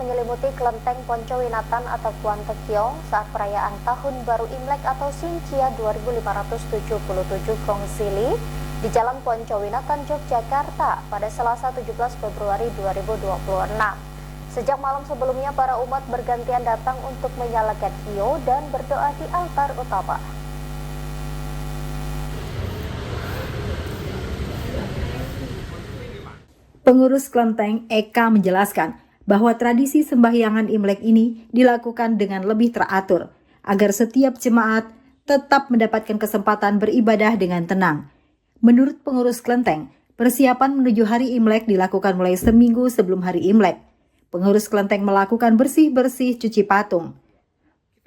menyelimuti kelenteng Poncowinatan atau Kuantan Kiong saat perayaan Tahun Baru Imlek atau Xinjia 2577 Kongsili di Jalan Poncowinatan, Yogyakarta pada Selasa 17 Februari 2026. Sejak malam sebelumnya, para umat bergantian datang untuk menyalakan hiyo dan berdoa di altar utama. Pengurus kelenteng Eka menjelaskan bahwa tradisi sembahyangan Imlek ini dilakukan dengan lebih teratur agar setiap jemaat tetap mendapatkan kesempatan beribadah dengan tenang. Menurut pengurus kelenteng, persiapan menuju hari Imlek dilakukan mulai seminggu sebelum hari Imlek. Pengurus kelenteng melakukan bersih-bersih cuci patung.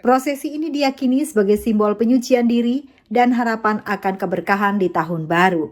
Prosesi ini diyakini sebagai simbol penyucian diri dan harapan akan keberkahan di tahun baru.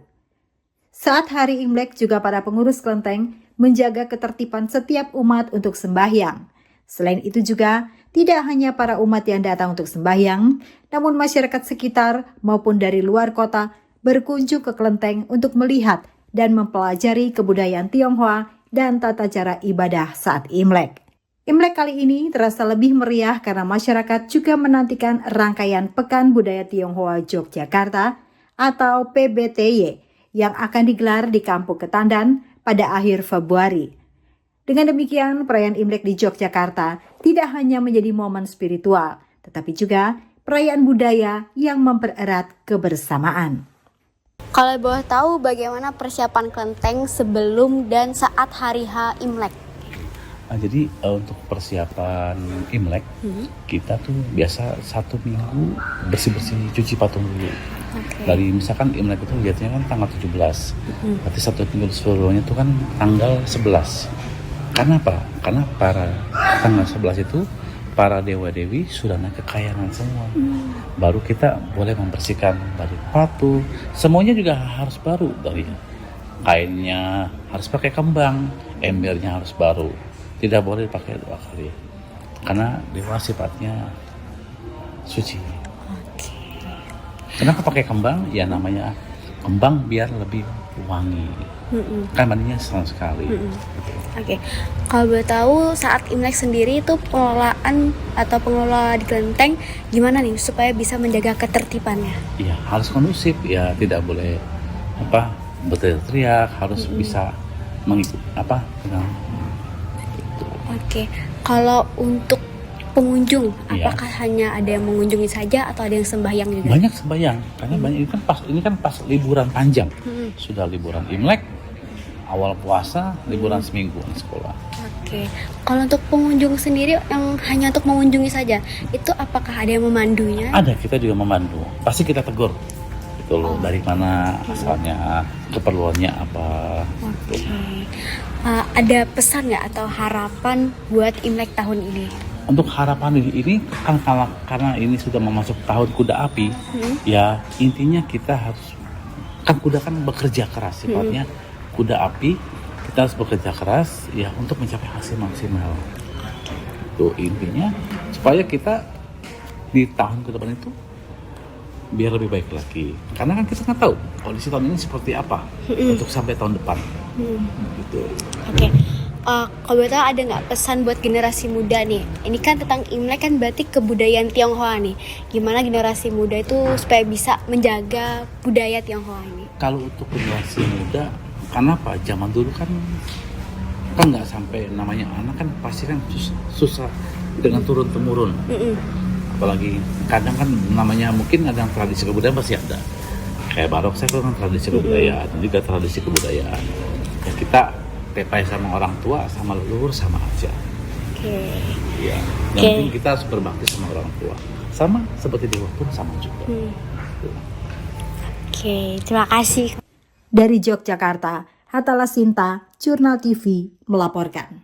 Saat hari Imlek juga para pengurus kelenteng menjaga ketertiban setiap umat untuk sembahyang. Selain itu juga, tidak hanya para umat yang datang untuk sembahyang, namun masyarakat sekitar maupun dari luar kota berkunjung ke kelenteng untuk melihat dan mempelajari kebudayaan Tionghoa dan tata cara ibadah saat Imlek. Imlek kali ini terasa lebih meriah karena masyarakat juga menantikan rangkaian Pekan Budaya Tionghoa Yogyakarta atau PBTY yang akan digelar di Kampung Ketandan pada akhir Februari. Dengan demikian, perayaan Imlek di Yogyakarta tidak hanya menjadi momen spiritual, tetapi juga perayaan budaya yang mempererat kebersamaan. Kalau boleh tahu bagaimana persiapan kelenteng sebelum dan saat hari H Imlek? Jadi untuk persiapan Imlek, kita tuh biasa 1 minggu bersih-bersih cuci patung dulu. Dari misalkan Imlek itu jatuhnya kan tanggal 17, berarti 1 minggu sebelumnya itu kan tanggal 11. Karena apa? Karena tanggal 11 itu para dewa-dewi sudah naik ke kayangan semua. Baru kita boleh membersihkan dari patung, semuanya juga harus baru, dari kainnya harus pakai kembang, embernya harus baru. Tidak boleh dipakai 2 kali, karena dewa sifatnya suci. Kenapa pakai kembang? Ya namanya kembang biar lebih wangi. Kan mandinya senang sekali. Kalau boleh tahu saat Imlek sendiri itu pengelolaan atau pengelola di kelenteng gimana nih supaya bisa menjaga ketertibannya? Ya harus kondusif, ya tidak boleh berteriak, harus bisa mengikut Kalau untuk pengunjung, apakah hanya ada yang mengunjungi saja atau ada yang sembahyang juga? Banyak sembahyang, karena banyak ini kan pas liburan panjang. Sudah liburan Imlek, awal puasa, liburan seminggu di sekolah. Kalau untuk pengunjung sendiri yang hanya untuk mengunjungi saja, itu apakah ada yang memandunya? Ada, kita juga memandu. Pasti kita tegur. Itu loh, dari mana asalnya, keperluannya apa. Ada pesan nggak atau harapan buat Imlek tahun ini? Untuk harapan ini kan karena ini sudah memasuk tahun kuda api, ya intinya kita harus, kan kuda kan bekerja keras sifatnya, kuda api, kita harus bekerja keras ya untuk mencapai hasil maksimal. Itu intinya, supaya kita di tahun ke depan itu biar lebih baik lagi. Karena kan kita nggak tahu kondisi tahun ini seperti apa untuk sampai tahun depan. Gitu. Kalau boleh tahu ada nggak pesan buat generasi muda nih? Ini kan tentang Imlek kan berarti kebudayaan Tionghoa nih. Gimana generasi muda itu supaya bisa menjaga budaya Tionghoa ini? Kalau untuk generasi muda, karena apa? Zaman dulu kan nggak sampai namanya anak kan pasti kan susah dengan turun temurun. Apalagi kadang kan namanya mungkin ada yang tradisi kebudayaan pasti ada. Kayak barongsai itu kan tradisi kebudayaan, juga tradisi kebudayaan. Ya kita tepai sama orang tua, sama leluhur sama aja. Ya, yang penting kita harus berbakti sama orang tua. Sama seperti dewa pun sama juga. Terima kasih. Dari Yogyakarta, Hatala Sinta, Jurnal TV melaporkan.